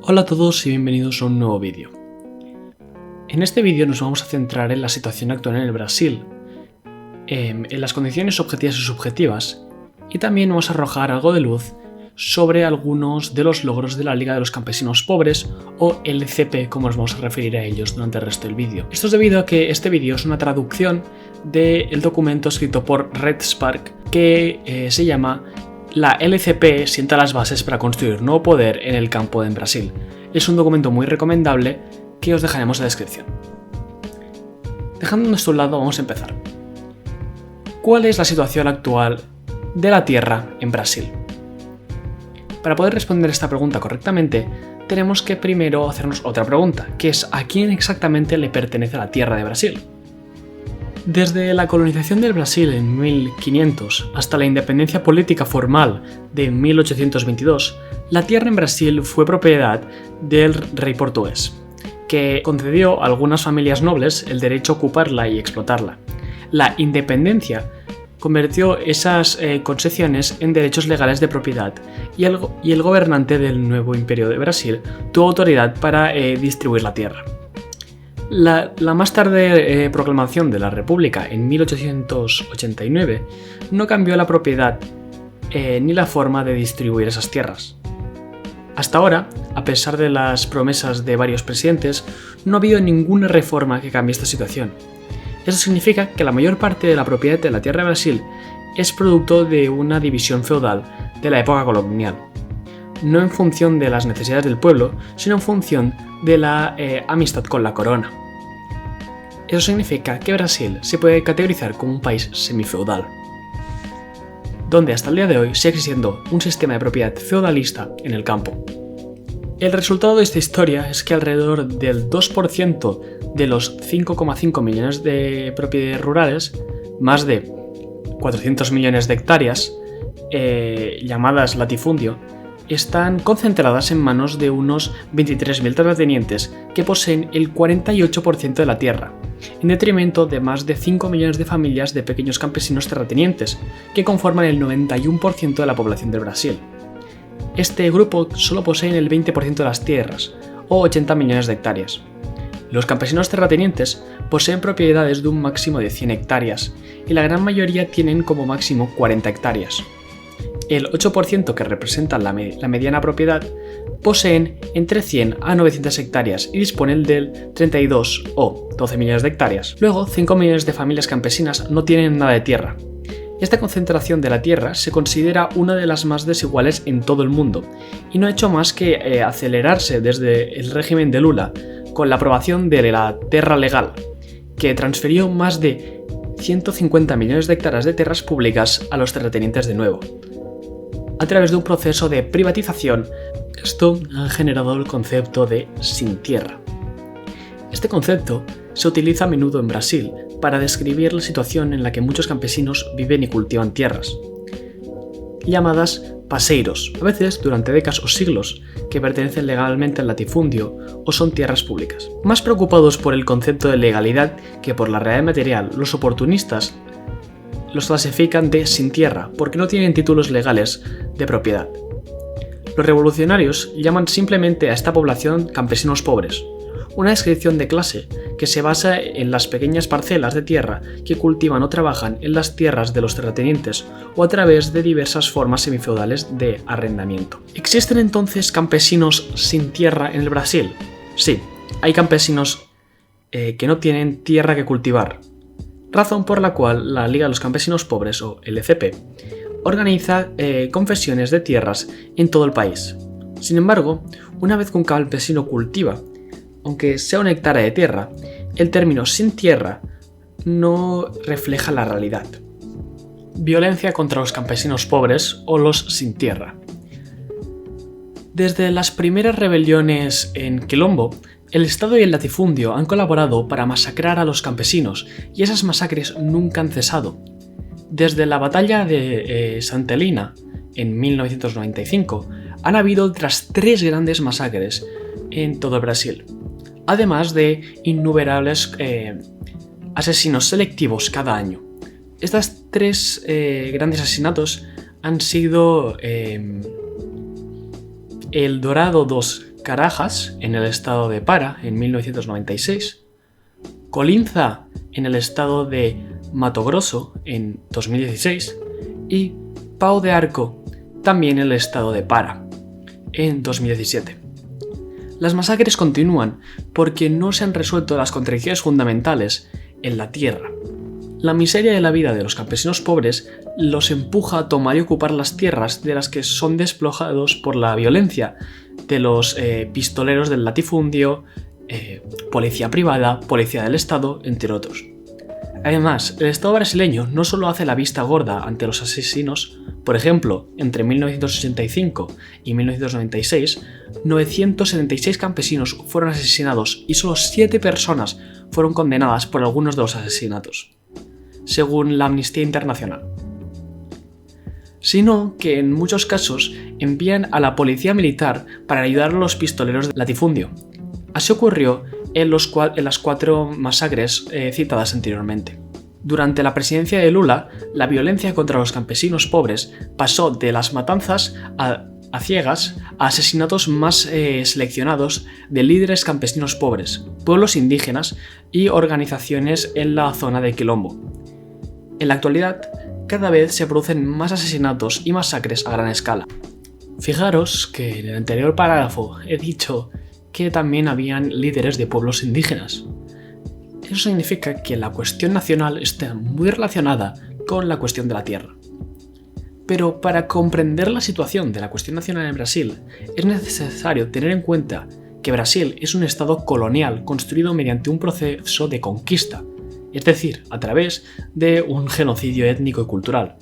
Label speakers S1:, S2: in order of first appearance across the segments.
S1: Hola a todos y bienvenidos a un nuevo vídeo. En este vídeo nos vamos a centrar en la situación actual en el Brasil, en las condiciones objetivas y subjetivas, y también vamos a arrojar algo de luz sobre algunos de los logros de la Liga de los Campesinos Pobres, o LCP como nos vamos a referir a ellos durante el resto del vídeo. Esto es debido a que este vídeo es una traducción del documento escrito por Red Spark que se llama La LCP sienta las bases para construir nuevo poder en el campo en Brasil. Es un documento muy recomendable que os dejaremos en la descripción. Dejando esto a un lado, vamos a empezar. ¿Cuál es la situación actual de la tierra en Brasil? Para poder responder esta pregunta correctamente, tenemos que primero hacernos otra pregunta, que es ¿a quién exactamente le pertenece la tierra de Brasil? Desde la colonización del Brasil en 1500 hasta la independencia política formal de 1822, la tierra en Brasil fue propiedad del rey portugués, que concedió a algunas familias nobles el derecho a ocuparla y explotarla. La independencia convirtió esas concesiones en derechos legales de propiedad y el gobernante del nuevo imperio de Brasil tuvo autoridad para distribuir la tierra. La más tarde proclamación de la República en 1889 no cambió la propiedad ni la forma de distribuir esas tierras. Hasta ahora, a pesar de las promesas de varios presidentes, no ha habido ninguna reforma que cambie esta situación. Eso significa que la mayor parte de la propiedad de la tierra de Brasil es producto de una división feudal de la época colonial, no en función de las necesidades del pueblo, sino en función de la amistad con la corona. Eso significa que Brasil se puede categorizar como un país semifeudal, donde hasta el día de hoy sigue existiendo un sistema de propiedad feudalista en el campo. El resultado de esta historia es que alrededor del 2% de los 5,5 millones de propiedades rurales, más de 400 millones de hectáreas, llamadas latifundio, están concentradas en manos de unos 23.000 terratenientes que poseen el 48% de la tierra, en detrimento de más de 5 millones de familias de pequeños campesinos terratenientes, que conforman el 91% de la población del Brasil. Este grupo solo posee el 20% de las tierras, o 80 millones de hectáreas. Los campesinos terratenientes poseen propiedades de un máximo de 100 hectáreas, y la gran mayoría tienen como máximo 40 hectáreas. El 8% que representan la mediana propiedad poseen entre 100 a 900 hectáreas y disponen del 32 o 12 millones de hectáreas. Luego, 5 millones de familias campesinas no tienen nada de tierra. Esta concentración de la tierra se considera una de las más desiguales en todo el mundo y no ha hecho más que acelerarse desde el régimen de Lula con la aprobación de la Terra Legal, que transfirió más de 150 millones de hectáreas de tierras públicas a los terratenientes de nuevo. A través de un proceso de privatización, esto ha generado el concepto de sin tierra. Este concepto se utiliza a menudo en Brasil para describir la situación en la que muchos campesinos viven y cultivan tierras, llamadas paseiros, a veces durante décadas o siglos, que pertenecen legalmente al latifundio o son tierras públicas. Más preocupados por el concepto de legalidad que por la realidad material, los oportunistas los clasifican de sin tierra porque no tienen títulos legales de propiedad. Los revolucionarios llaman simplemente a esta población campesinos pobres, una descripción de clase que se basa en las pequeñas parcelas de tierra que cultivan o trabajan en las tierras de los terratenientes o a través de diversas formas semifeudales de arrendamiento. ¿Existen entonces campesinos sin tierra en el Brasil? Sí, hay campesinos que no tienen tierra que cultivar, razón por la cual la Liga de los Campesinos Pobres, o LCP, organiza confesiones de tierras en todo el país. Sin embargo, una vez que un campesino cultiva, aunque sea una hectárea de tierra, el término sin tierra no refleja la realidad. Violencia contra los campesinos pobres o los sin tierra. Desde las primeras rebeliones en Quilombo, el Estado y el latifundio han colaborado para masacrar a los campesinos y esas masacres nunca han cesado. Desde la batalla de Santa Helena en 1995 han habido otras 3 grandes masacres en todo Brasil, además de innumerables asesinos selectivos cada año. Estos 3 grandes asesinatos han sido El Dorado 2 Carajás, en el estado de Para, en 1996, Colinza, en el estado de Mato Grosso, en 2016, y Pau de Arco, también en el estado de Para, en 2017. Las masacres continúan porque no se han resuelto las contradicciones fundamentales en la tierra. La miseria de la vida de los campesinos pobres los empuja a tomar y ocupar las tierras de las que son despojados por la violencia de los pistoleros del latifundio, policía privada, policía del Estado, entre otros. Además, el Estado brasileño no solo hace la vista gorda ante los asesinos. Por ejemplo, entre 1985 y 1996, 976 campesinos fueron asesinados y solo 7 personas fueron condenadas por algunos de los asesinatos, según la Amnistía Internacional. Sino que en muchos casos envían a la policía militar para ayudar a los pistoleros del latifundio. Así ocurrió en las 4 masacres citadas anteriormente. Durante la presidencia de Lula, la violencia contra los campesinos pobres pasó de las matanzas a ciegas a asesinatos más seleccionados de líderes campesinos pobres, pueblos indígenas y organizaciones en la zona de Quilombo. En la actualidad, cada vez se producen más asesinatos y masacres a gran escala. Fijaros que en el anterior parágrafo he dicho que también habían líderes de pueblos indígenas. Eso significa que la cuestión nacional está muy relacionada con la cuestión de la tierra. Pero para comprender la situación de la cuestión nacional en Brasil, es necesario tener en cuenta que Brasil es un estado colonial construido mediante un proceso de conquista, es decir, a través de un genocidio étnico y cultural.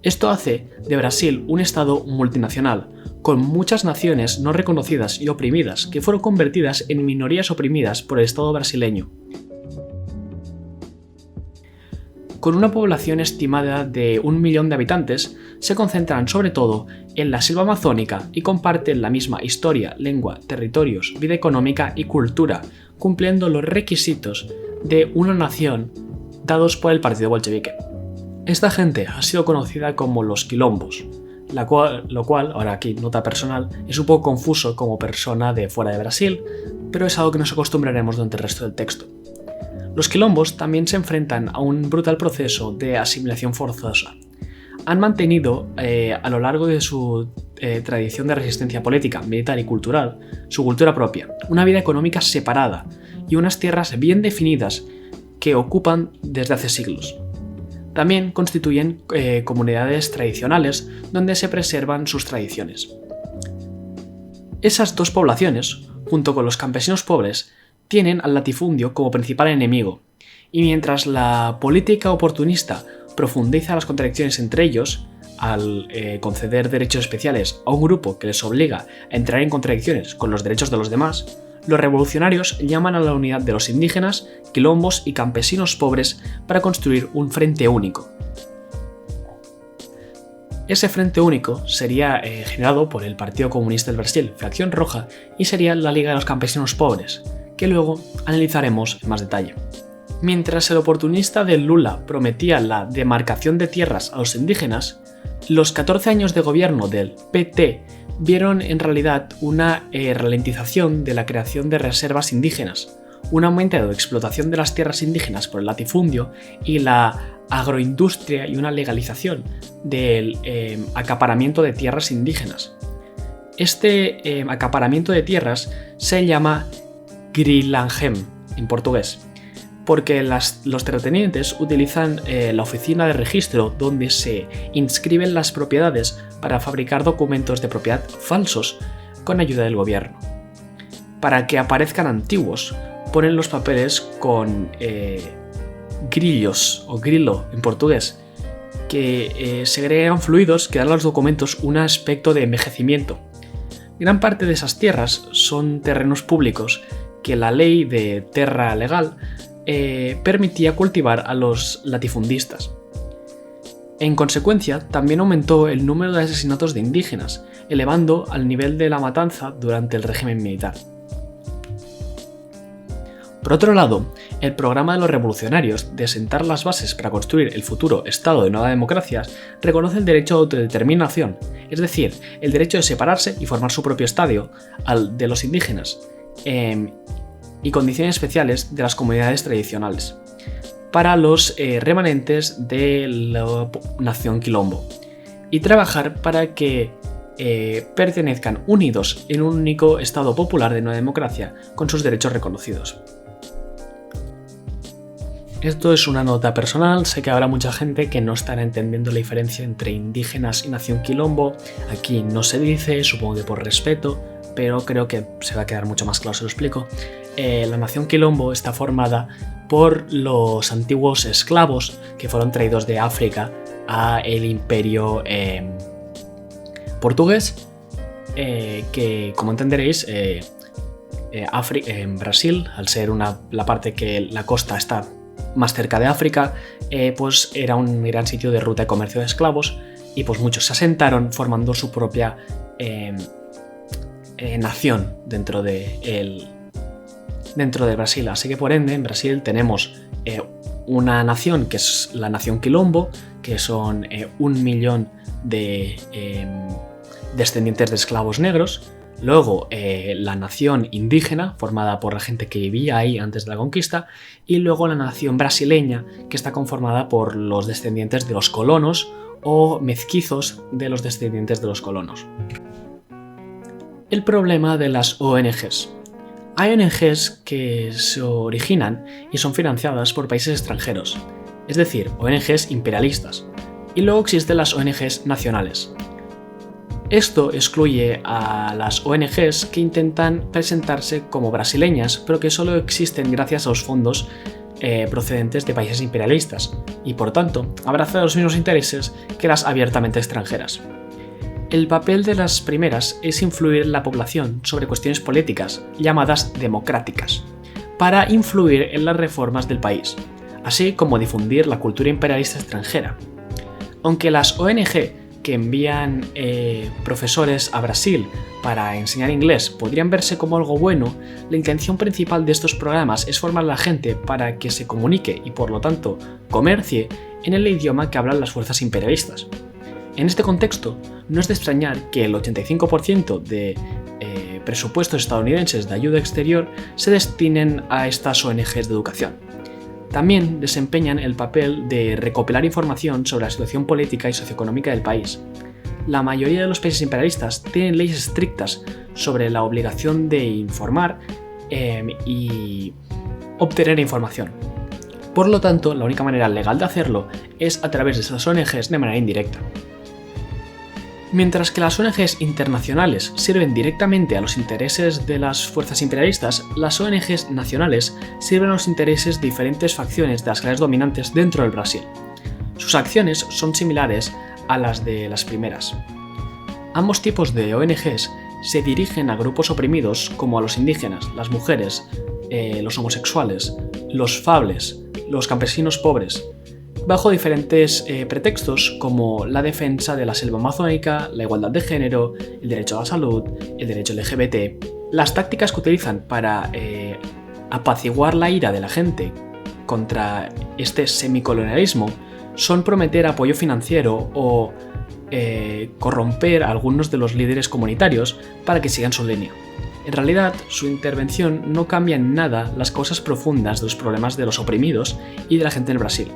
S1: Esto hace de Brasil un estado multinacional, con muchas naciones no reconocidas y oprimidas que fueron convertidas en minorías oprimidas por el Estado brasileño. Con una población estimada de 1 millón de habitantes, se concentran sobre todo en la selva amazónica y comparten la misma historia, lengua, territorios, vida económica y cultura, cumpliendo los requisitos de una nación dados por el partido bolchevique. Esta gente ha sido conocida como los quilombos, lo cual, ahora aquí nota personal, es un poco confuso como persona de fuera de Brasil, pero es algo que nos acostumbraremos durante el resto del texto. Los quilombos también se enfrentan a un brutal proceso de asimilación forzosa. Han mantenido, a lo largo de su tradición de resistencia política, militar y cultural, su cultura propia, una vida económica separada y unas tierras bien definidas que ocupan desde hace siglos. También constituyen comunidades tradicionales donde se preservan sus tradiciones. Esas dos poblaciones, junto con los campesinos pobres, tienen al latifundio como principal enemigo, y mientras la política oportunista profundiza las contradicciones entre ellos, al conceder derechos especiales a un grupo que les obliga a entrar en contradicciones con los derechos de los demás, los revolucionarios llaman a la unidad de los indígenas, quilombos y campesinos pobres para construir un frente único. Ese frente único sería generado por el Partido Comunista del Brasil, Fracción Roja, y sería la Liga de los Campesinos Pobres, que luego analizaremos en más detalle. Mientras el oportunista de Lula prometía la demarcación de tierras a los indígenas, los 14 años de gobierno del PT vieron en realidad una ralentización de la creación de reservas indígenas, un aumento de explotación de las tierras indígenas por el latifundio y la agroindustria y una legalización del acaparamiento de tierras indígenas. Este acaparamiento de tierras se llama grilagem en portugués, porque los terratenientes utilizan la oficina de registro donde se inscriben las propiedades para fabricar documentos de propiedad falsos con ayuda del gobierno. Para que aparezcan antiguos, ponen los papeles con grillos o grilo en portugués, que segregan fluidos que dan a los documentos un aspecto de envejecimiento. Gran parte de esas tierras son terrenos públicos que la ley de terra legal permitía cultivar a los latifundistas. En consecuencia, también aumentó el número de asesinatos de indígenas, elevando al nivel de la matanza durante el régimen militar. Por otro lado, el programa de los revolucionarios de sentar las bases para construir el futuro Estado de nueva democracia reconoce el derecho a autodeterminación, es decir, el derecho de separarse y formar su propio Estado al de los indígenas, y condiciones especiales de las comunidades tradicionales, para los remanentes de la nación quilombo, y trabajar para que pertenezcan unidos en un único Estado popular de nueva democracia con sus derechos reconocidos. Esto es una nota personal, sé que habrá mucha gente que no estará entendiendo la diferencia entre indígenas y nación quilombo. Aquí no se dice, supongo que por respeto, pero creo que se va a quedar mucho más claro si lo explico. La nación quilombo está formada por los antiguos esclavos que fueron traídos de África a el imperio portugués, que como entenderéis, en Brasil, al ser la parte que la costa está más cerca de África, pues era un gran sitio de ruta de comercio de esclavos, y pues muchos se asentaron formando su propia nación dentro de Brasil. Así que por ende en Brasil tenemos una nación que es la nación quilombo, que son 1 millón de descendientes de esclavos negros. Luego la nación indígena, formada por la gente que vivía ahí antes de la conquista, y luego la nación brasileña, que está conformada por los descendientes de los colonos o mezquizos de los descendientes de los colonos. El problema de las ONGs. Hay ONGs que se originan y son financiadas por países extranjeros, es decir, ONGs imperialistas, y luego existen las ONGs nacionales. Esto excluye a las ONGs que intentan presentarse como brasileñas, pero que solo existen gracias a los fondos procedentes de países imperialistas, y por tanto abrazan los mismos intereses que las abiertamente extranjeras. El papel de las primeras es influir en la población sobre cuestiones políticas, llamadas democráticas, para influir en las reformas del país, así como difundir la cultura imperialista extranjera. Aunque las ONG que envían profesores a Brasil para enseñar inglés podrían verse como algo bueno, la intención principal de estos programas es formar a la gente para que se comunique y por lo tanto comercie en el idioma que hablan las fuerzas imperialistas. En este contexto, no es de extrañar que el 85% de presupuestos estadounidenses de ayuda exterior se destinen a estas ONGs de educación. También desempeñan el papel de recopilar información sobre la situación política y socioeconómica del país. La mayoría de los países imperialistas tienen leyes estrictas sobre la obligación de informar y obtener información. Por lo tanto, la única manera legal de hacerlo es a través de esas ONGs de manera indirecta. Mientras que las ONGs internacionales sirven directamente a los intereses de las fuerzas imperialistas, las ONGs nacionales sirven a los intereses de diferentes facciones de las clases dominantes dentro del Brasil. Sus acciones son similares a las de las primeras. Ambos tipos de ONGs se dirigen a grupos oprimidos como a los indígenas, las mujeres, los homosexuales, los fables, los campesinos pobres, bajo diferentes pretextos como la defensa de la selva amazónica, la igualdad de género, el derecho a la salud, el derecho LGBT. Las tácticas que utilizan para apaciguar la ira de la gente contra este semicolonialismo son prometer apoyo financiero o corromper a algunos de los líderes comunitarios para que sigan su línea. En realidad, su intervención no cambia en nada las causas profundas de los problemas de los oprimidos y de la gente en Brasil,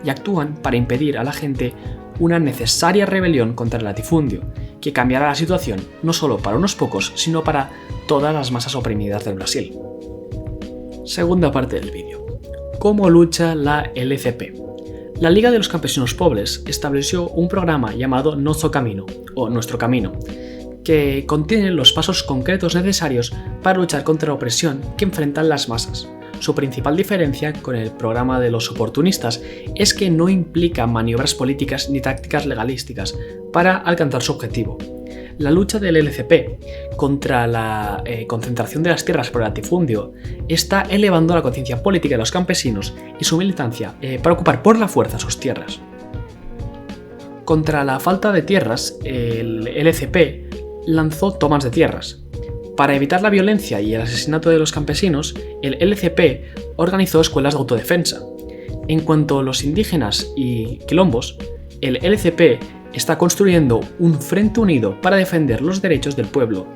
S1: y actúan para impedir a la gente una necesaria rebelión contra el latifundio, que cambiará la situación no solo para unos pocos, sino para todas las masas oprimidas del Brasil. Segunda parte del vídeo. ¿Cómo lucha la LCP? La Liga de los Campesinos Pobres estableció un programa llamado Nosso Camino, o Nuestro Camino, que contiene los pasos concretos necesarios para luchar contra la opresión que enfrentan las masas. Su principal diferencia con el programa de los oportunistas es que no implica maniobras políticas ni tácticas legalísticas para alcanzar su objetivo. La lucha del LCP contra la concentración de las tierras por el latifundio está elevando la conciencia política de los campesinos y su militancia para ocupar por la fuerza sus tierras. Contra la falta de tierras, el LCP lanzó tomas de tierras. Para evitar la violencia y el asesinato de los campesinos, el LCP organizó escuelas de autodefensa. En cuanto a los indígenas y quilombos, el LCP está construyendo un frente unido para defender los derechos del pueblo.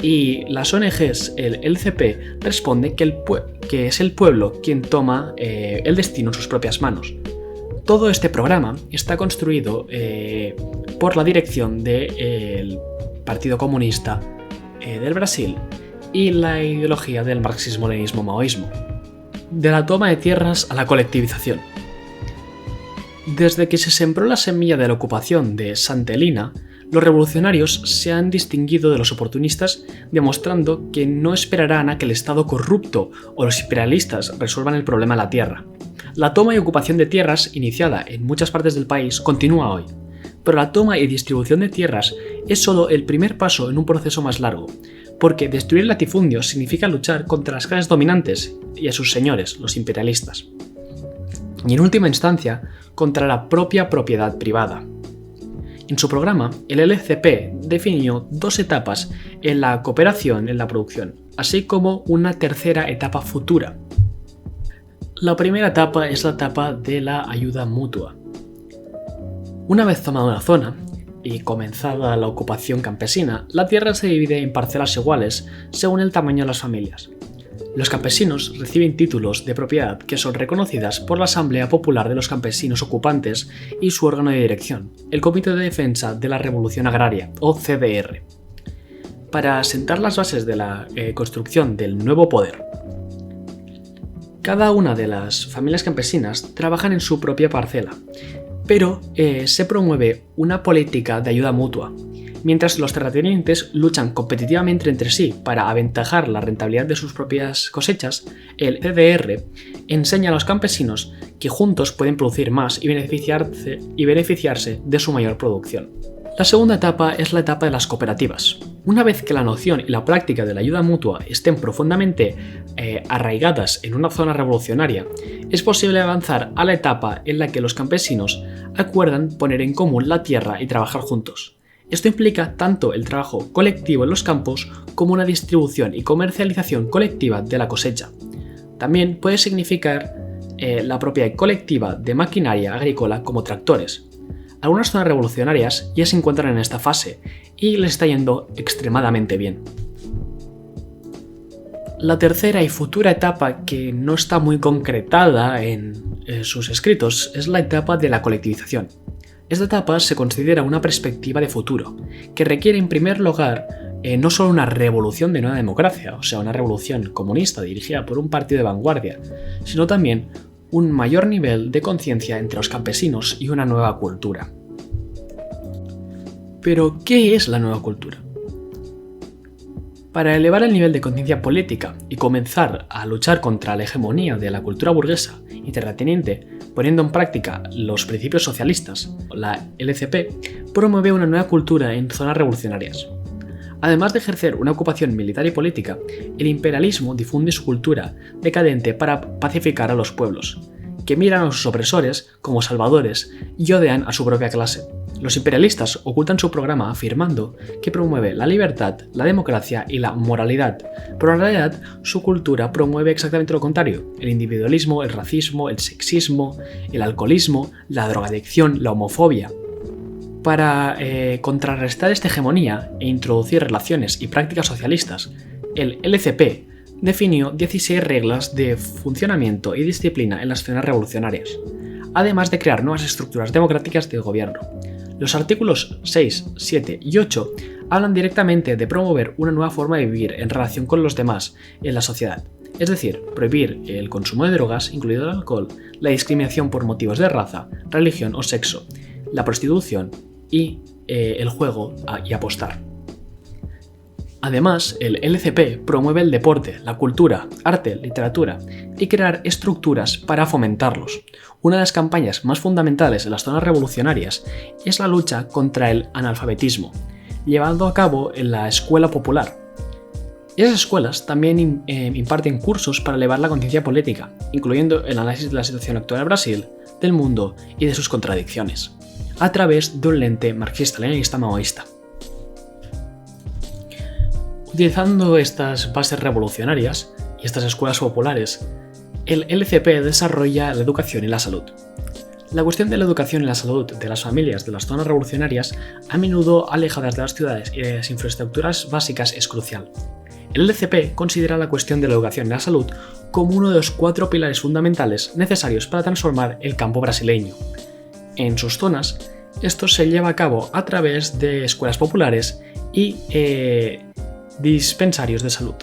S1: Y las ONGs, el LCP, responde que es el pueblo quien toma el destino en sus propias manos. Todo este programa está construido por la dirección del Partido Comunista del Brasil y la ideología del marxismo-leninismo-maoísmo. De la toma de tierras a la colectivización. Desde que se sembró la semilla de la ocupación de Santa Helena, los revolucionarios se han distinguido de los oportunistas, demostrando que no esperarán a que el Estado corrupto o los imperialistas resuelvan el problema de la tierra. La toma y ocupación de tierras, iniciada en muchas partes del país, continúa hoy. Pero la toma y distribución de tierras es solo el primer paso en un proceso más largo, porque destruir latifundios significa luchar contra las clases dominantes y a sus señores, los imperialistas. Y en última instancia, contra la propia propiedad privada. En su programa, el LCP definió 2 etapas en la cooperación en la producción, así como una tercera etapa futura. La primera etapa es la etapa de la ayuda mutua. Una vez tomada una zona y comenzada la ocupación campesina, la tierra se divide en parcelas iguales según el tamaño de las familias. Los campesinos reciben títulos de propiedad que son reconocidas por la Asamblea Popular de los Campesinos Ocupantes y su órgano de dirección, el Comité de Defensa de la Revolución Agraria, o CDR, para sentar las bases de la construcción del nuevo poder. Cada una de las familias campesinas trabajan en su propia parcela, pero se promueve una política de ayuda mutua. Mientras los terratenientes luchan competitivamente entre sí para aventajar la rentabilidad de sus propias cosechas, el CDR enseña a los campesinos que juntos pueden producir más y beneficiarse de su mayor producción. La segunda etapa es la etapa de las cooperativas. Una vez que la noción y la práctica de la ayuda mutua estén profundamente arraigadas en una zona revolucionaria, es posible avanzar a la etapa en la que los campesinos acuerdan poner en común la tierra y trabajar juntos. Esto implica tanto el trabajo colectivo en los campos como una distribución y comercialización colectiva de la cosecha. También puede significar la propiedad colectiva de maquinaria agrícola como tractores. Algunas zonas revolucionarias ya se encuentran en esta fase y les está yendo extremadamente bien. La tercera y futura etapa, que no está muy concretada en sus escritos, es la etapa de la colectivización. Esta etapa se considera una perspectiva de futuro, que requiere en primer lugar no solo una revolución de nueva democracia, o sea, una revolución comunista dirigida por un partido de vanguardia, sino también un mayor nivel de conciencia entre los campesinos y una nueva cultura. Pero, ¿qué es la nueva cultura? Para elevar el nivel de conciencia política y comenzar a luchar contra la hegemonía de la cultura burguesa y terrateniente, poniendo en práctica los principios socialistas, la LCP promueve una nueva cultura en zonas revolucionarias. Además de ejercer una ocupación militar y política, el imperialismo difunde su cultura decadente para pacificar a los pueblos, que miran a sus opresores como salvadores y odian a su propia clase. Los imperialistas ocultan su programa afirmando que promueve la libertad, la democracia y la moralidad, pero en realidad su cultura promueve exactamente lo contrario: el individualismo, el racismo, el sexismo, el alcoholismo, la drogadicción, la homofobia. Para contrarrestar esta hegemonía e introducir relaciones y prácticas socialistas, el LCP definió 16 reglas de funcionamiento y disciplina en las zonas revolucionarias, además de crear nuevas estructuras democráticas de gobierno. Los artículos 6, 7 y 8 hablan directamente de promover una nueva forma de vivir en relación con los demás en la sociedad, es decir, prohibir el consumo de drogas, incluido el alcohol, la discriminación por motivos de raza, religión o sexo, la prostitución y el juego y apostar. Además, el LCP promueve el deporte, la cultura, arte, literatura y crear estructuras para fomentarlos. Una de las campañas más fundamentales en las zonas revolucionarias es la lucha contra el analfabetismo, llevado a cabo en la escuela popular. Esas escuelas también imparten cursos para elevar la conciencia política, incluyendo el análisis de la situación actual de Brasil, del mundo y de sus contradicciones, a través de un lente marxista-leninista maoísta. Utilizando estas bases revolucionarias y estas escuelas populares, el LCP desarrolla la educación y la salud. La cuestión de la educación y la salud de las familias de las zonas revolucionarias, a menudo alejadas de las ciudades y de las infraestructuras básicas, es crucial. El LCP considera la cuestión de la educación y la salud como uno de los 4 pilares fundamentales necesarios para transformar el campo brasileño. En sus zonas, esto se lleva a cabo a través de escuelas populares y dispensarios de salud.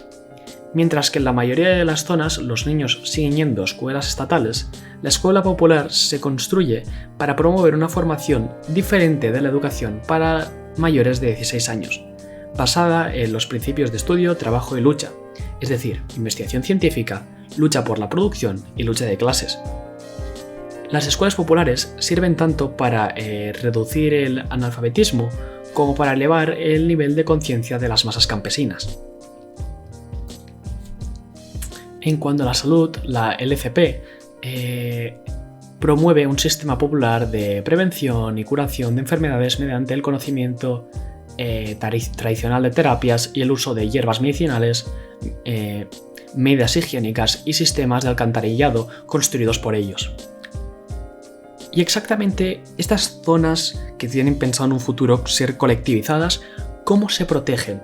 S1: Mientras que en la mayoría de las zonas los niños siguen yendo a escuelas estatales, la escuela popular se construye para promover una formación diferente de la educación para mayores de 16 años, basada en los principios de estudio, trabajo y lucha, es decir, investigación científica, lucha por la producción y lucha de clases. Las escuelas populares sirven tanto para reducir el analfabetismo como para elevar el nivel de conciencia de las masas campesinas. En cuanto a la salud, la LCP promueve un sistema popular de prevención y curación de enfermedades mediante el conocimiento tradicional de terapias y el uso de hierbas medicinales, medidas higiénicas y sistemas de alcantarillado construidos por ellos. Y exactamente estas zonas que tienen pensado en un futuro ser colectivizadas, ¿cómo se protegen?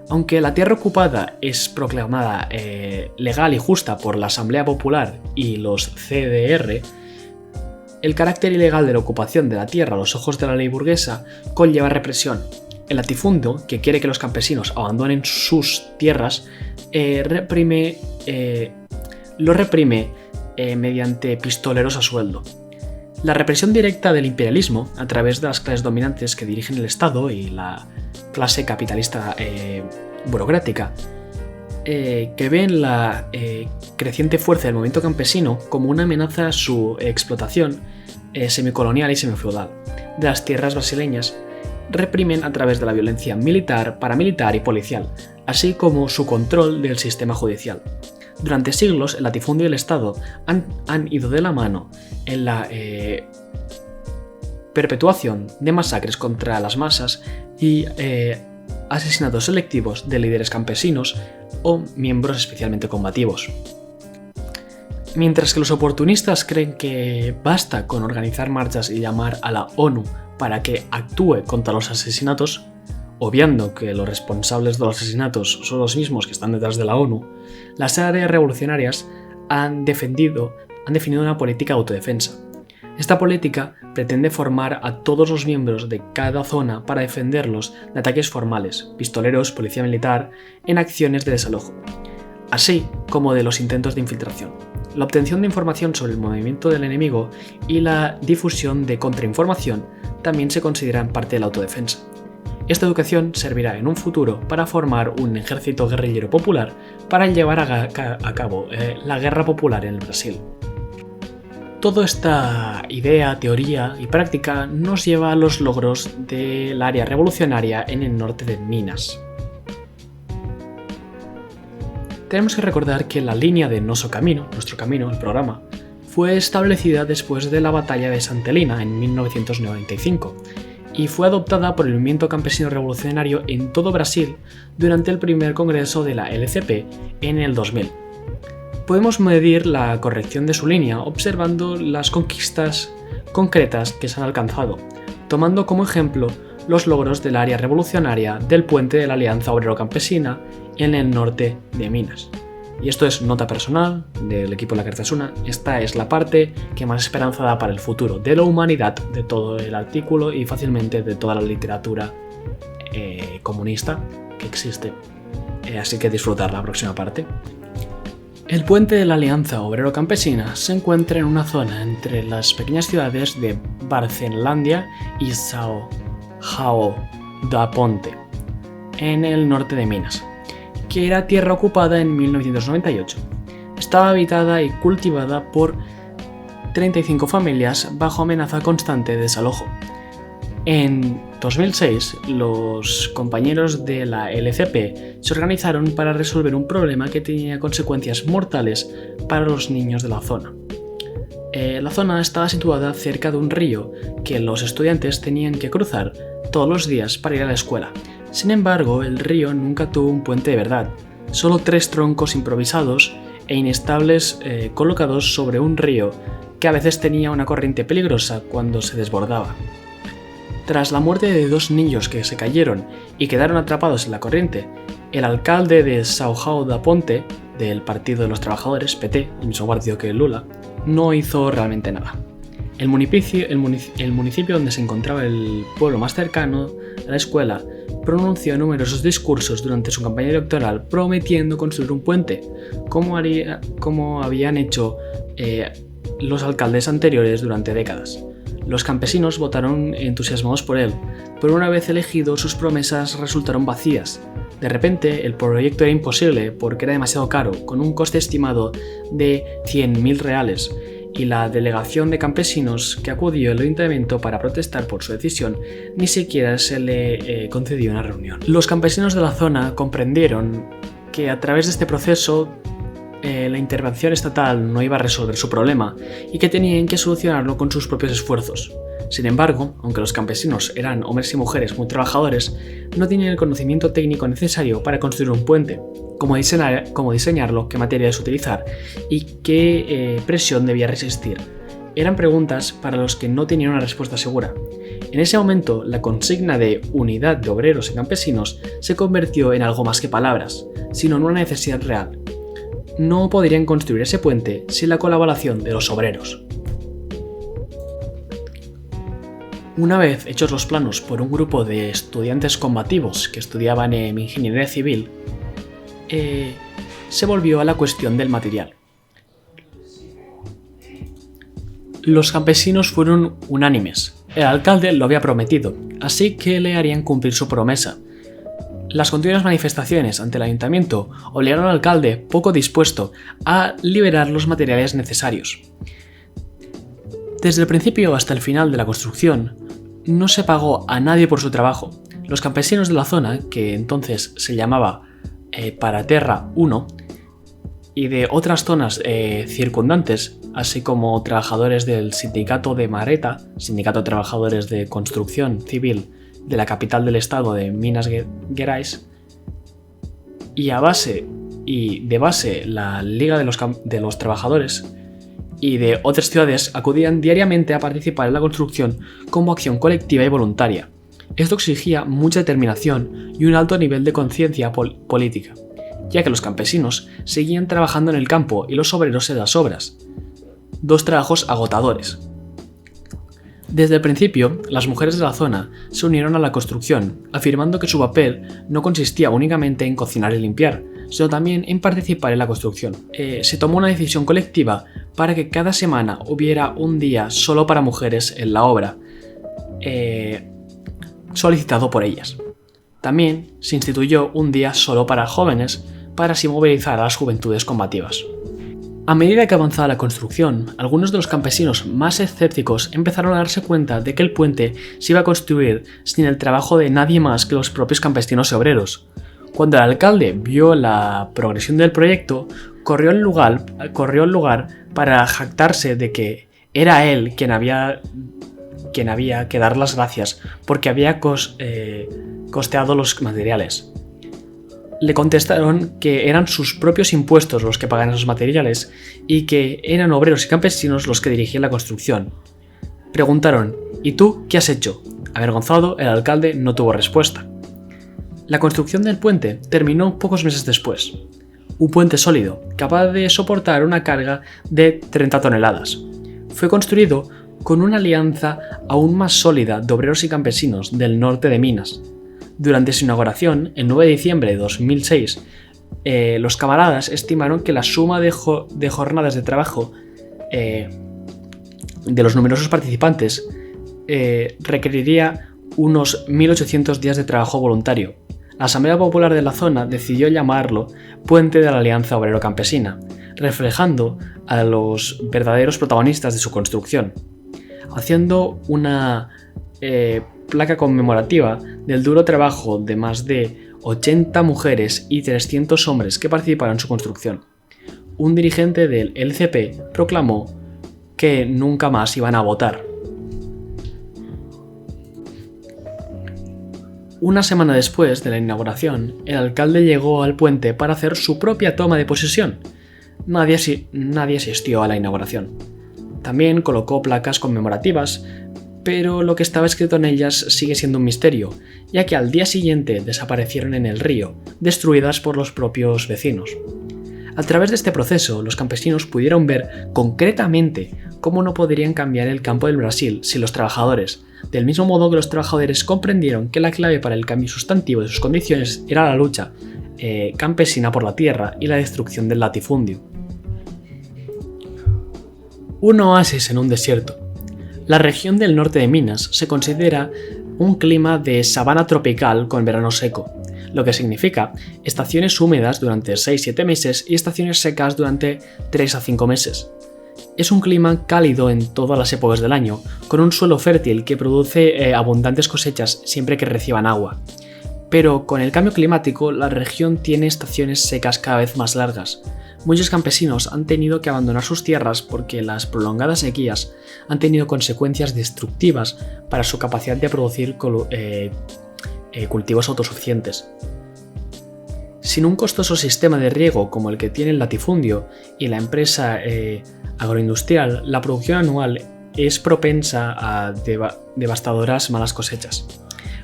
S1: Aunque la tierra ocupada es proclamada legal y justa por la Asamblea Popular y los CDR, el carácter ilegal de la ocupación de la tierra a los ojos de la ley burguesa conlleva represión. El latifundio, que quiere que los campesinos abandonen sus tierras, lo reprime mediante pistoleros a sueldo. La represión directa del imperialismo, a través de las clases dominantes que dirigen el Estado y la clase capitalista burocrática, que ven la creciente fuerza del movimiento campesino como una amenaza a su explotación semicolonial y semifeudal de las tierras brasileñas, reprimen a través de la violencia militar, paramilitar y policial, así como su control del sistema judicial. Durante siglos, el latifundio y el Estado han ido de la mano en la perpetuación de masacres contra las masas y asesinatos selectivos de líderes campesinos o miembros especialmente combativos. Mientras que los oportunistas creen que basta con organizar marchas y llamar a la ONU para que actúe contra los asesinatos, obviando que los responsables de los asesinatos son los mismos que están detrás de la ONU, las áreas revolucionarias han definido una política de autodefensa. Esta política pretende formar a todos los miembros de cada zona para defenderlos de ataques formales, pistoleros, policía militar, en acciones de desalojo, así como de los intentos de infiltración. La obtención de información sobre el movimiento del enemigo y la difusión de contrainformación también se consideran parte de la autodefensa. Esta educación servirá en un futuro para formar un ejército guerrillero popular para llevar a cabo la guerra popular en el Brasil. Toda esta idea, teoría y práctica nos lleva a los logros del área revolucionaria en el norte de Minas. Tenemos que recordar que la línea de Nosso Camino, nuestro camino, el programa, fue establecida después de la batalla de Santa Helena en 1995 y fue adoptada por el movimiento campesino revolucionario en todo Brasil durante el primer congreso de la LCP en el 2000. Podemos medir la corrección de su línea observando las conquistas concretas que se han alcanzado, tomando como ejemplo los logros del área revolucionaria del puente de la Alianza Obrero-Campesina en el norte de Minas. Y esto es nota personal del equipo de la Cartasuna. Esta es la parte que más esperanza da para el futuro de la humanidad de todo el artículo y fácilmente de toda la literatura comunista que existe. Así que disfrutar la próxima parte. El puente de la Alianza Obrero-Campesina se encuentra en una zona entre las pequeñas ciudades de Barcelândia y São João da Ponte, en el norte de Minas, que era tierra ocupada en 1998. Estaba habitada y cultivada por 35 familias bajo amenaza constante de desalojo. En 2006, los compañeros de la LCP se organizaron para resolver un problema que tenía consecuencias mortales para los niños de la zona. La zona estaba situada cerca de un río que los estudiantes tenían que cruzar todos los días para ir a la escuela, Sin embargo, el río nunca tuvo un puente de verdad, solo 3 troncos improvisados e inestables colocados sobre un río que a veces tenía una corriente peligrosa cuando se desbordaba. Tras la muerte de 2 niños que se cayeron y quedaron atrapados en la corriente, el alcalde de São João da Ponte, del Partido de los Trabajadores, PT, el mismo partido que Lula, no hizo realmente nada. El municipio donde se encontraba el pueblo más cercano a la escuela pronunció numerosos discursos durante su campaña electoral prometiendo construir un puente, como habían hecho los alcaldes anteriores durante décadas. Los campesinos votaron entusiasmados por él, pero una vez elegido sus promesas resultaron vacías. De repente, el proyecto era imposible porque era demasiado caro, con un coste estimado de 100.000 reales, y la delegación de campesinos que acudió al ayuntamiento para protestar por su decisión ni siquiera se le concedió una reunión. Los campesinos de la zona comprendieron que a través de este proceso la intervención estatal no iba a resolver su problema y que tenían que solucionarlo con sus propios esfuerzos. Sin embargo, aunque los campesinos eran hombres y mujeres muy trabajadores, no tenían el conocimiento técnico necesario para construir un puente, cómo diseñarlo, qué materiales utilizar y qué presión debía resistir. Eran preguntas para las que no tenían una respuesta segura. En ese momento, la consigna de unidad de obreros y campesinos se convirtió en algo más que palabras, sino en una necesidad real. No podrían construir ese puente sin la colaboración de los obreros. Una vez hechos los planos por un grupo de estudiantes combativos que estudiaban en ingeniería civil, se volvió a la cuestión del material. Los campesinos fueron unánimes. El alcalde lo había prometido, así que le harían cumplir su promesa. Las continuas manifestaciones ante el ayuntamiento obligaron al alcalde, poco dispuesto, a liberar los materiales necesarios. Desde el principio hasta el final de la construcción, no se pagó a nadie por su trabajo. Los campesinos de la zona, que entonces se llamaba Paraterra 1, y de otras zonas circundantes, así como trabajadores del sindicato de Mareta, sindicato de trabajadores de construcción civil de la capital del estado de Minas Gerais, y de base la Liga de los Trabajadores y de otras ciudades acudían diariamente a participar en la construcción como acción colectiva y voluntaria. Esto exigía mucha determinación y un alto nivel de conciencia política, ya que los campesinos seguían trabajando en el campo y los obreros en las obras, 2 trabajos agotadores. Desde el principio, las mujeres de la zona se unieron a la construcción, afirmando que su papel no consistía únicamente en cocinar y limpiar, sino también en participar en la construcción. Se tomó una decisión colectiva para que cada semana hubiera un día solo para mujeres en la obra, solicitado por ellas. También se instituyó un día solo para jóvenes, para así movilizar a las juventudes combativas. A medida que avanzaba la construcción, algunos de los campesinos más escépticos empezaron a darse cuenta de que el puente se iba a construir sin el trabajo de nadie más que los propios campesinos y obreros. Cuando el alcalde vio la progresión del proyecto, corrió al lugar para jactarse de que era él quien había que dar las gracias porque había costeado los materiales. Le contestaron que eran sus propios impuestos los que pagaban esos materiales y que eran obreros y campesinos los que dirigían la construcción. Preguntaron: ¿y tú qué has hecho? Avergonzado, el alcalde no tuvo respuesta. La construcción del puente terminó pocos meses después. Un puente sólido, capaz de soportar una carga de 30 toneladas. Fue construido con una alianza aún más sólida de obreros y campesinos del norte de Minas. Durante su inauguración, el 9 de diciembre de 2006, los camaradas estimaron que la suma de jornadas de trabajo de los numerosos participantes requeriría unos 1.800 días de trabajo voluntario. La Asamblea Popular de la zona decidió llamarlo Puente de la Alianza Obrero-Campesina, reflejando a los verdaderos protagonistas de su construcción, haciendo una placa conmemorativa del duro trabajo de más de 80 mujeres y 300 hombres que participaron en su construcción. Un dirigente del LCP proclamó que nunca más iban a votar. Una semana después de la inauguración, el alcalde llegó al puente para hacer su propia toma de posesión. Nadie asistió a la inauguración. También colocó placas conmemorativas, pero lo que estaba escrito en ellas sigue siendo un misterio, ya que al día siguiente desaparecieron en el río, destruidas por los propios vecinos. A través de este proceso, los campesinos pudieron ver concretamente cómo no podrían cambiar el campo del Brasil sin los trabajadores, del mismo modo que los trabajadores comprendieron que la clave para el cambio sustantivo de sus condiciones era la lucha campesina por la tierra y la destrucción del latifundio. Un oasis en un desierto. La región del norte de Minas se considera un clima de sabana tropical con verano seco, lo que significa estaciones húmedas durante 6-7 meses y estaciones secas durante 3 a 5 meses. Es un clima cálido en todas las épocas del año, con un suelo fértil que produce abundantes cosechas siempre que reciban agua. Pero con el cambio climático, la región tiene estaciones secas cada vez más largas. Muchos campesinos han tenido que abandonar sus tierras porque las prolongadas sequías han tenido consecuencias destructivas para su capacidad de producir cultivos autosuficientes. Sin un costoso sistema de riego como el que tiene el latifundio y la empresa agroindustrial, la producción anual es propensa a devastadoras malas cosechas.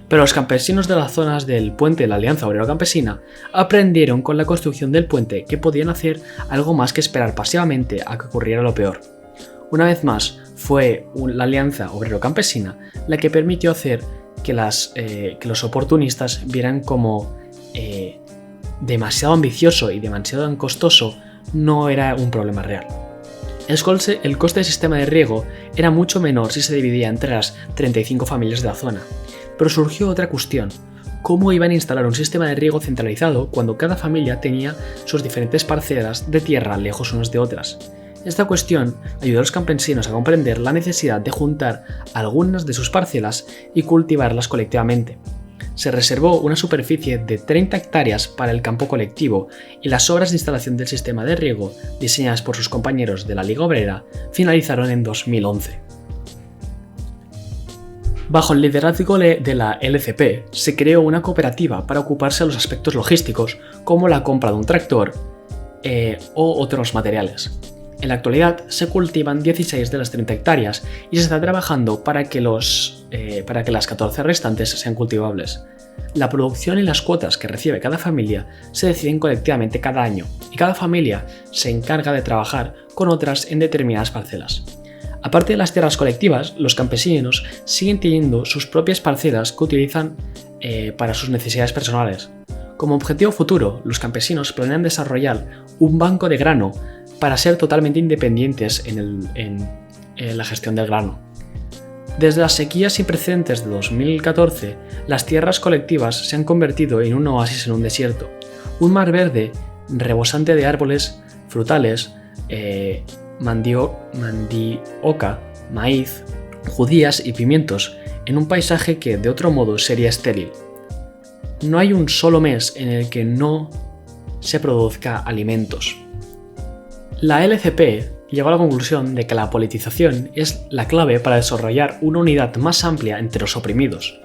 S1: Pero los campesinos de las zonas del puente de la Alianza Obrera Campesina aprendieron con la construcción del puente que podían hacer algo más que esperar pasivamente a que ocurriera lo peor. Una vez más, fue la Alianza Obrero Campesina la que permitió hacer que los oportunistas vieran como demasiado ambicioso y demasiado costoso no era un problema real. El coste del sistema de riego era mucho menor si se dividía entre las 35 familias de la zona. Pero surgió otra cuestión: ¿cómo iban a instalar un sistema de riego centralizado cuando cada familia tenía sus diferentes parcelas de tierra lejos unas de otras? Esta cuestión ayudó a los campesinos a comprender la necesidad de juntar algunas de sus parcelas y cultivarlas colectivamente. Se reservó una superficie de 30 hectáreas para el campo colectivo y las obras de instalación del sistema de riego, diseñadas por sus compañeros de la Liga Obrera, finalizaron en 2011. Bajo el liderazgo de la LCP, se creó una cooperativa para ocuparse de los aspectos logísticos, como la compra de un tractor o otros materiales. En la actualidad se cultivan 16 de las 30 hectáreas y se está trabajando para que las 14 restantes sean cultivables. La producción y las cuotas que recibe cada familia se deciden colectivamente cada año y cada familia se encarga de trabajar con otras en determinadas parcelas. Aparte de las tierras colectivas, los campesinos siguen teniendo sus propias parcelas que utilizan para sus necesidades personales. Como objetivo futuro, los campesinos planean desarrollar un banco de grano para ser totalmente independientes en la gestión del grano. Desde las sequías sin precedentes de 2014, las tierras colectivas se han convertido en un oasis en un desierto, un mar verde rebosante de árboles frutales, mandioca, maíz, judías y pimientos, en un paisaje que de otro modo sería estéril. No hay un solo mes en el que no se produzca alimentos. La LCP llegó a la conclusión de que la politización es la clave para desarrollar una unidad más amplia entre los oprimidos.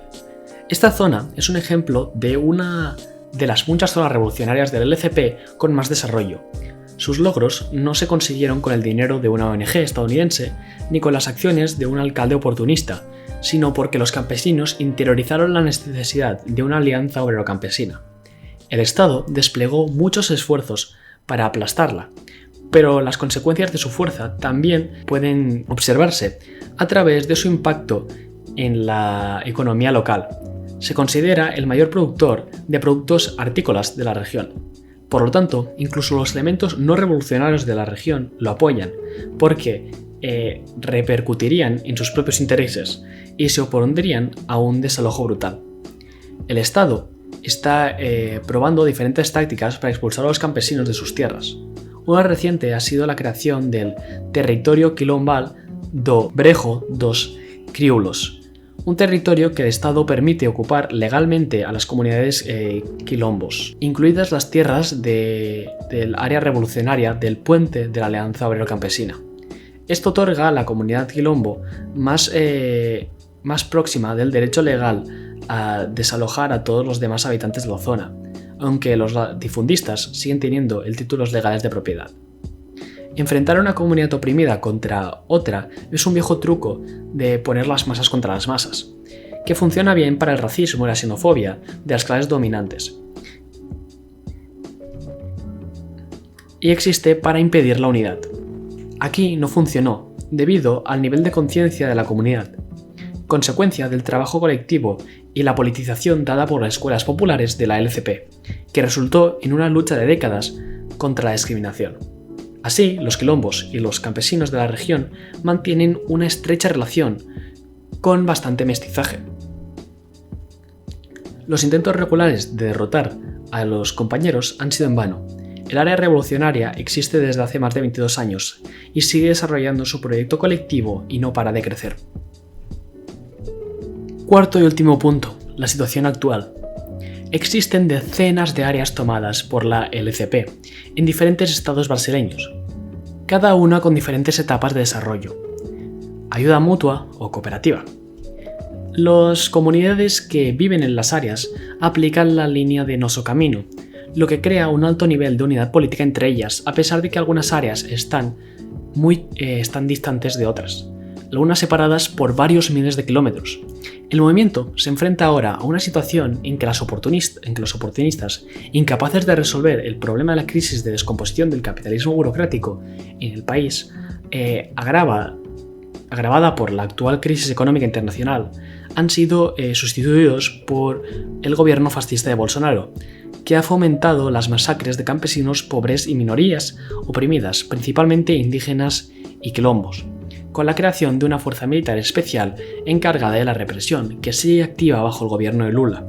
S1: Esta zona es un ejemplo de una de las muchas zonas revolucionarias del LCP con más desarrollo. Sus logros no se consiguieron con el dinero de una ONG estadounidense ni con las acciones de un alcalde oportunista, sino porque los campesinos interiorizaron la necesidad de una alianza obrero-campesina. El Estado desplegó muchos esfuerzos para aplastarla, pero las consecuencias de su fuerza también pueden observarse a través de su impacto en la economía local. Se considera el mayor productor de productos hortícolas de la región. Por lo tanto, incluso los elementos no revolucionarios de la región lo apoyan, porque repercutirían en sus propios intereses y se opondrían a un desalojo brutal. El Estado está probando diferentes tácticas para expulsar a los campesinos de sus tierras. Una reciente ha sido la creación del Território Quilombal do Brejo dos Crioulos, un territorio que el Estado permite ocupar legalmente a las comunidades quilombos, incluidas las tierras del área revolucionaria del puente de la Alianza Obrero Campesina. Esto otorga a la comunidad quilombo más próxima del derecho legal a desalojar a todos los demás habitantes de la zona, aunque los latifundistas siguen teniendo el títulos legales de propiedad. Enfrentar a una comunidad oprimida contra otra es un viejo truco de poner las masas contra las masas, que funciona bien para el racismo y la xenofobia de las clases dominantes, y existe para impedir la unidad. Aquí no funcionó, debido al nivel de conciencia de la comunidad, consecuencia del trabajo colectivo y la politización dada por las escuelas populares de la LCP, que resultó en una lucha de décadas contra la discriminación. Así, los quilombos y los campesinos de la región mantienen una estrecha relación, con bastante mestizaje. Los intentos regulares de derrotar a los compañeros han sido en vano. El área revolucionaria existe desde hace más de 22 años y sigue desarrollando su proyecto colectivo y no para de crecer. Cuarto y último punto, la situación actual. Existen decenas de áreas tomadas por la LCP en diferentes estados brasileños, cada una con diferentes etapas de desarrollo. Ayuda mutua o cooperativa. Las comunidades que viven en las áreas aplican la línea de Nosso Camino, lo que crea un alto nivel de unidad política entre ellas, a pesar de que algunas áreas están distantes de otras, algunas separadas por varios miles de kilómetros. El movimiento se enfrenta ahora a una situación en que los oportunistas, incapaces de resolver el problema de la crisis de descomposición del capitalismo burocrático en el país, agravada por la actual crisis económica internacional, han sido sustituidos por el gobierno fascista de Bolsonaro, que ha fomentado las masacres de campesinos pobres y minorías oprimidas, principalmente indígenas y quilombos, con la creación de una fuerza militar especial encargada de la represión, que sigue activa bajo el gobierno de Lula.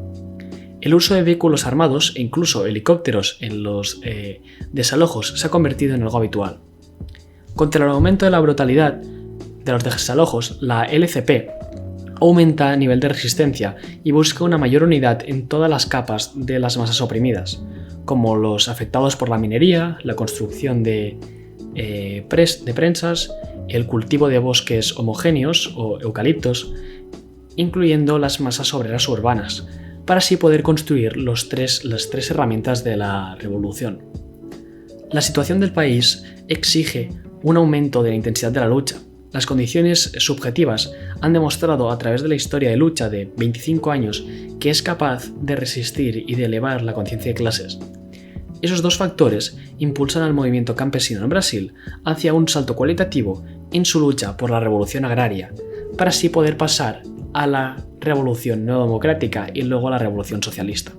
S1: El uso de vehículos armados e incluso helicópteros en los desalojos se ha convertido en algo habitual. Contra el aumento de la brutalidad de los desalojos, la LCP aumenta el nivel de resistencia y busca una mayor unidad en todas las capas de las masas oprimidas, como los afectados por la minería, la construcción de prensas, el cultivo de bosques homogéneos o eucaliptos, incluyendo las masas obreras urbanas, para así poder construir las tres herramientas de la revolución. La situación del país exige un aumento de la intensidad de la lucha. Las condiciones subjetivas han demostrado a través de la historia de lucha de 25 años que es capaz de resistir y de elevar la conciencia de clases. Esos dos factores impulsan al movimiento campesino en Brasil hacia un salto cualitativo en su lucha por la revolución agraria, para así poder pasar a la revolución neodemocrática y luego a la revolución socialista.